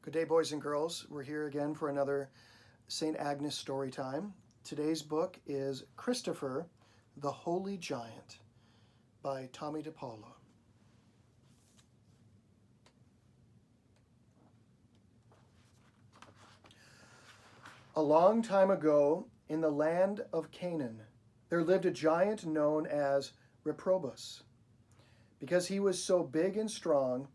Good day, boys and girls. We're here again for another St. Agnes story time. Today's book is Christopher, the Holy Giant by Tomie dePaola. A long time ago, in the land of Canaan, there lived a giant known as Reprobus. Because he was so big and strong,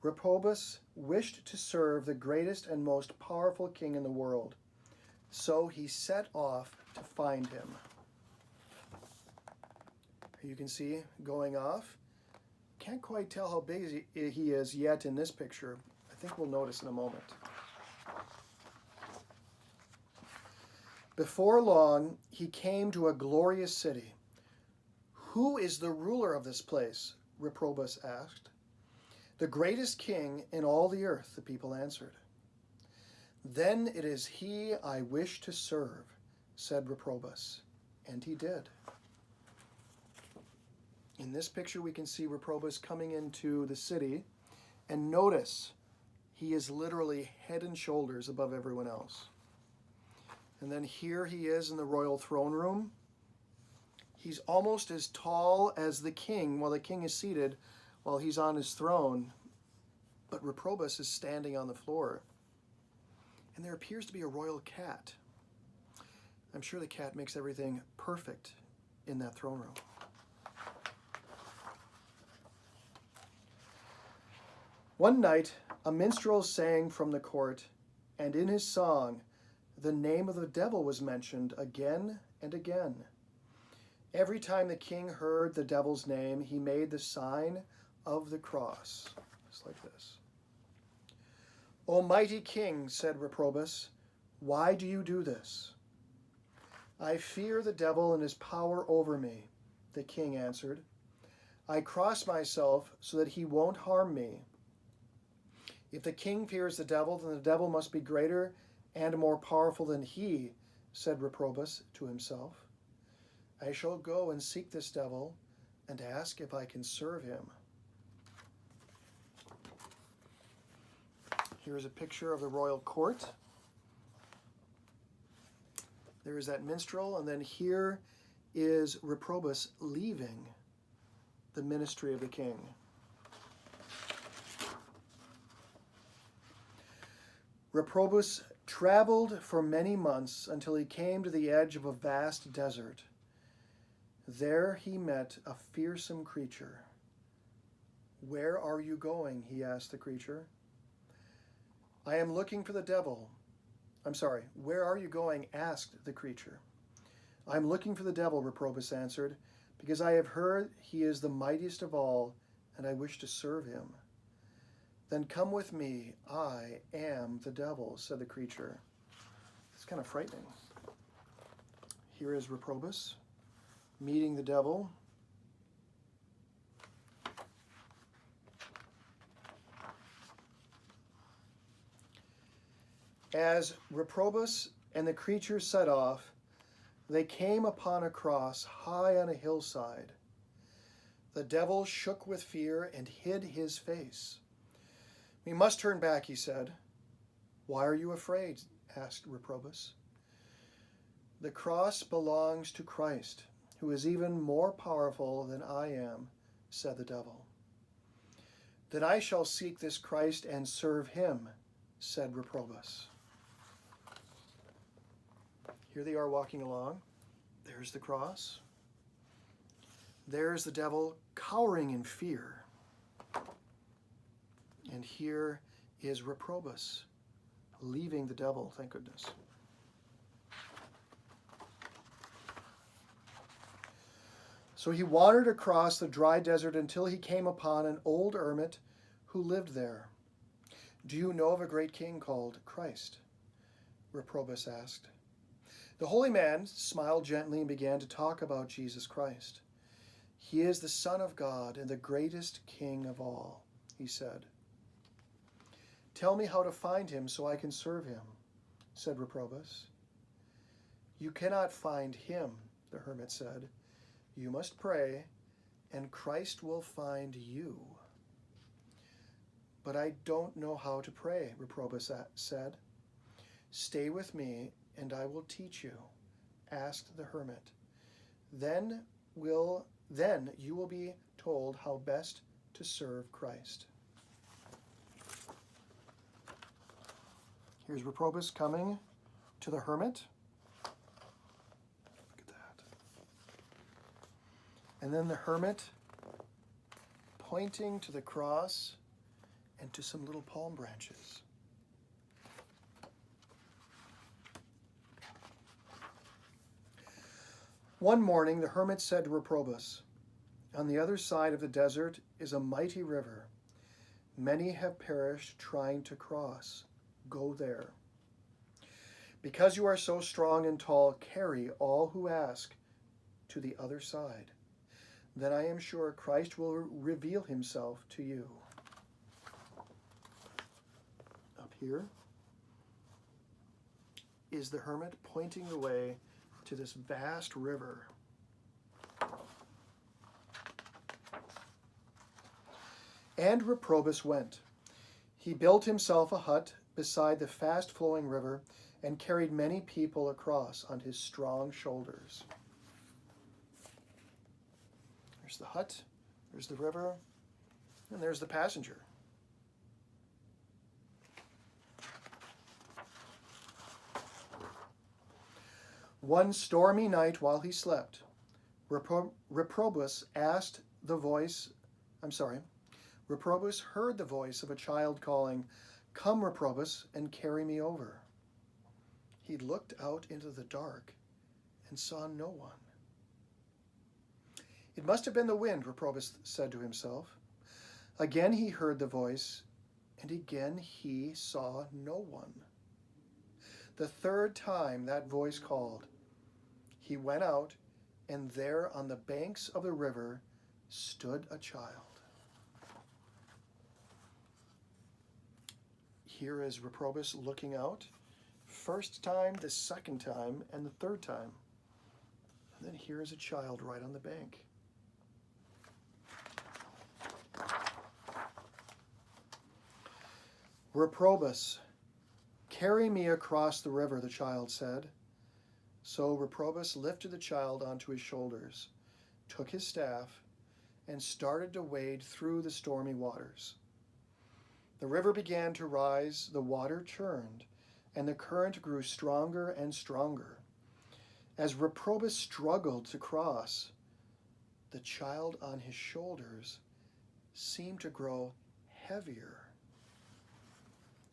Reprobus wished to serve the greatest and most powerful king in the world. So he set off to find him. You can see going off. Can't quite tell how big he is yet in this picture. I think we'll notice in a moment. Before long, he came to a glorious city. "Who is the ruler of this place?" Reprobus asked. "The greatest king in all the earth," the people answered. "Then it is he I wish to serve," said Reprobus, and he did. In this picture, we can see Reprobus coming into the city, and notice he is literally head and shoulders above everyone else. And then here he is in the royal throne room. He's almost as tall as the king while the king is seated while he's on his throne, but Reprobus is standing on the floor. And there appears to be a royal cat. I'm sure the cat makes everything perfect in that throne room. One night, a minstrel sang from the court, and in his song, the name of the devil was mentioned again and again. Every time the king heard the devil's name, he made the sign of the cross, just like this. "O mighty king," said Reprobus, "why do you do this?" "I fear the devil and his power over me," the king answered. "I cross myself so that he won't harm me." "If the king fears the devil, then the devil must be greater and more powerful than he," said Reprobus to himself. "I shall go and seek this devil and ask if I can serve him." Here is a picture of the royal court. There is that minstrel, and then here is Reprobus leaving the ministry of the king. Reprobus traveled for many months until he came to the edge of a vast desert. There he met a fearsome creature. "Where are you going?" he asked the creature. "I am looking for the devil." "Where are you going?" asked the creature. "I am looking for the devil," Reprobus answered, "because I have heard he is the mightiest of all, and I wish to serve him." "Then come with me. I am the devil," said the creature. It's kind of frightening. Here is Reprobus meeting the devil. As Reprobus and the creature set off, they came upon a cross high on a hillside. The devil shook with fear and hid his face. "We must turn back," he said. "Why are you afraid?" asked Reprobus. "The cross belongs to Christ, who is even more powerful than I am," said the devil. "Then I shall seek this Christ and serve him," said Reprobus. Here they are walking along. There's the cross. There's the devil cowering in fear. And here is Reprobus leaving the devil, thank goodness. So he wandered across the dry desert until he came upon an old hermit who lived there. "Do you know of a great king called Christ?" Reprobus asked. The holy man smiled gently and began to talk about Jesus Christ. "He is the Son of God and the greatest king of all," he said. "Tell me how to find him so I can serve him," said Reprobus. "You cannot find him," the hermit said. "You must pray, and Christ will find you." But I don't know how to pray, Reprobus said. Stay with me, and I will teach you, asked the hermit. Then you will be told how best to serve Christ. Here's Reprobus coming to the hermit. Look at that. And then the hermit pointing to the cross and to some little palm branches. One morning, the hermit said to Reprobus, on the other side of the desert is a mighty river. Many have perished trying to cross. Go there. Because you are so strong and tall, carry all who ask to the other side. Then I am sure Christ will reveal himself to you. Up here is the hermit pointing the way to this vast river. And Reprobus went. He built himself a hut beside the fast-flowing river and carried many people across on his strong shoulders. There's the hut, there's the river, and there's the passenger. One stormy night while he slept, Reprobus heard the voice of a child calling, "Come, Reprobus, and carry me over." He looked out into the dark and saw no one. It must have been the wind, Reprobus said to himself. Again he heard the voice, and again he saw no one. The third time that voice called, he went out, and there on the banks of the river stood a child. Here is Reprobus looking out. First time, the second time, and the third time. And then here is a child right on the bank. Reprobus, carry me across the river, the child said. So Reprobus lifted the child onto his shoulders, took his staff, and started to wade through the stormy waters. The river began to rise, the water churned, and the current grew stronger and stronger. As Reprobus struggled to cross, the child on his shoulders seemed to grow heavier.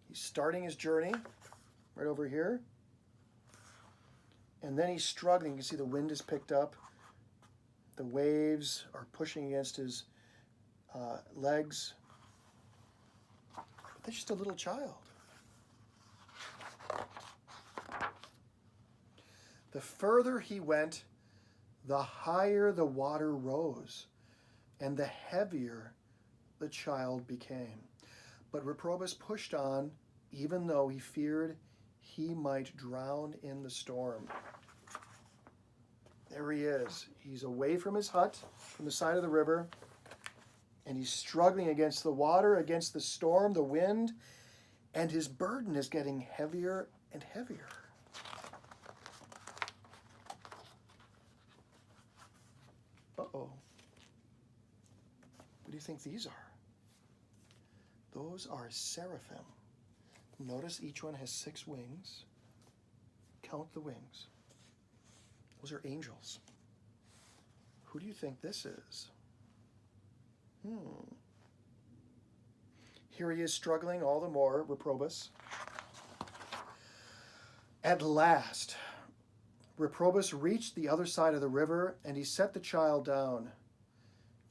He's starting his journey right over here, and then he's struggling. You can see the wind is picked up. The waves are pushing against his legs. But that's just a little child. The further he went, the higher the water rose, and the heavier the child became. But Reprobus pushed on, even though he feared he might drown in the storm. There he is. He's away from his hut, from the side of the river, and he's struggling against the water, against the storm, the wind, and his burden is getting heavier and heavier. Uh-oh. What do you think these are? Those are seraphim. Notice each one has 6 wings. Count the wings. Those are angels. Who do you think this is? Here he is struggling all the more, Reprobus. At last, Reprobus reached the other side of the river, and he set the child down.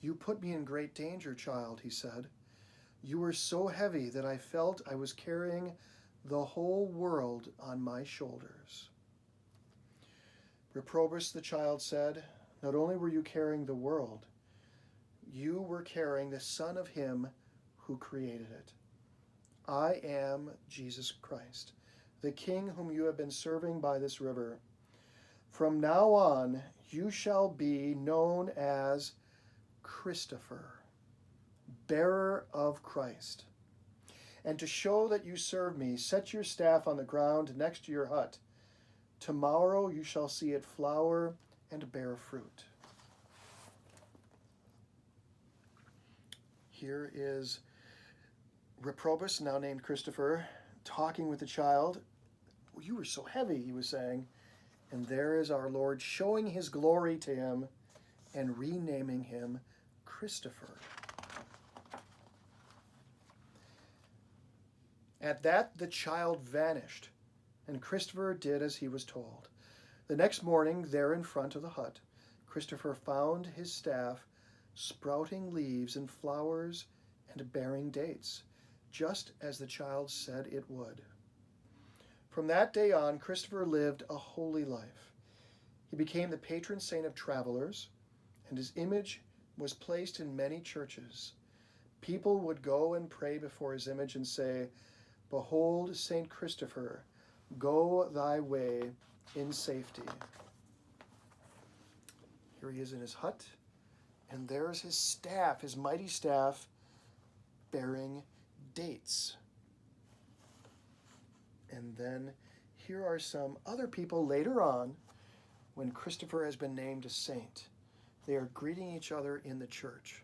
"You put me in great danger, child," he said. "You were so heavy that I felt I was carrying the whole world on my shoulders." "Reprobus," the child said, "not only were you carrying the world, you were carrying the Son of Him who created it. I am Jesus Christ, the King whom you have been serving by this river. From now on, you shall be known as Christopher, bearer of Christ. And to show that you serve me, set your staff on the ground next to your hut. Tomorrow you shall see it flower and bear fruit. Here is Reprobus, now named Christopher, talking with the child. You were so heavy, he was saying. And there is our Lord showing his glory to him and renaming him Christopher. At that, the child vanished, and Christopher did as he was told. The next morning, there in front of the hut, Christopher found his staff sprouting leaves and flowers and bearing dates, just as the child said it would. From that day on, Christopher lived a holy life. He became the patron saint of travelers, and his image was placed in many churches. People would go and pray before his image and say, "Behold, Saint Christopher, go thy way in safety." Here he is in his hut, and there's his staff, his mighty staff, bearing dates. And then here are some other people later on when Christopher has been named a saint. They are greeting each other in the church.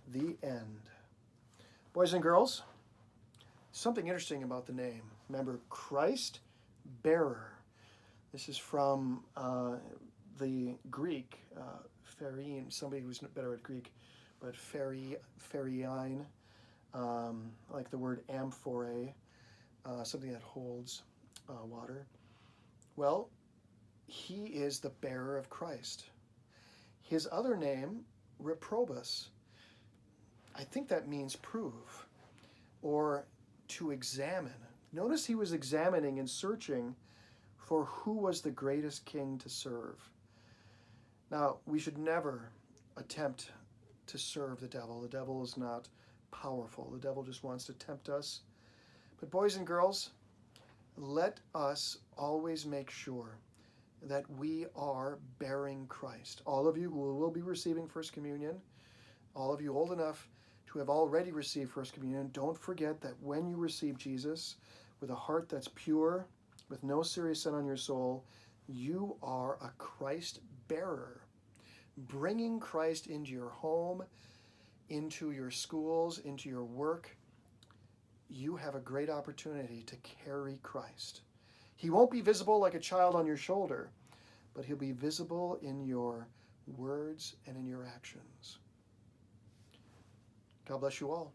The end. Boys and girls, something interesting about the name. Remember, Christ bearer. This is from the Greek, pharein, somebody who's better at Greek, but pharein, like the word amphore, something that holds water. Well, he is the bearer of Christ. His other name, Reprobus, I think that means prove or to examine. Notice he was examining and searching for who was the greatest king to serve. Now, we should never attempt to serve the devil. The devil is not powerful. The devil just wants to tempt us. But boys and girls, let us always make sure that we are bearing Christ. All of you who will be receiving First Communion, all of you old enough to have already received First Communion, don't forget that when you receive Jesus with a heart that's pure, with no serious sin on your soul, you are a Christ bearer, bringing Christ into your home, into your schools, into your work. You have a great opportunity to carry Christ. He won't be visible like a child on your shoulder, but he'll be visible in your words and in your actions. God bless you all.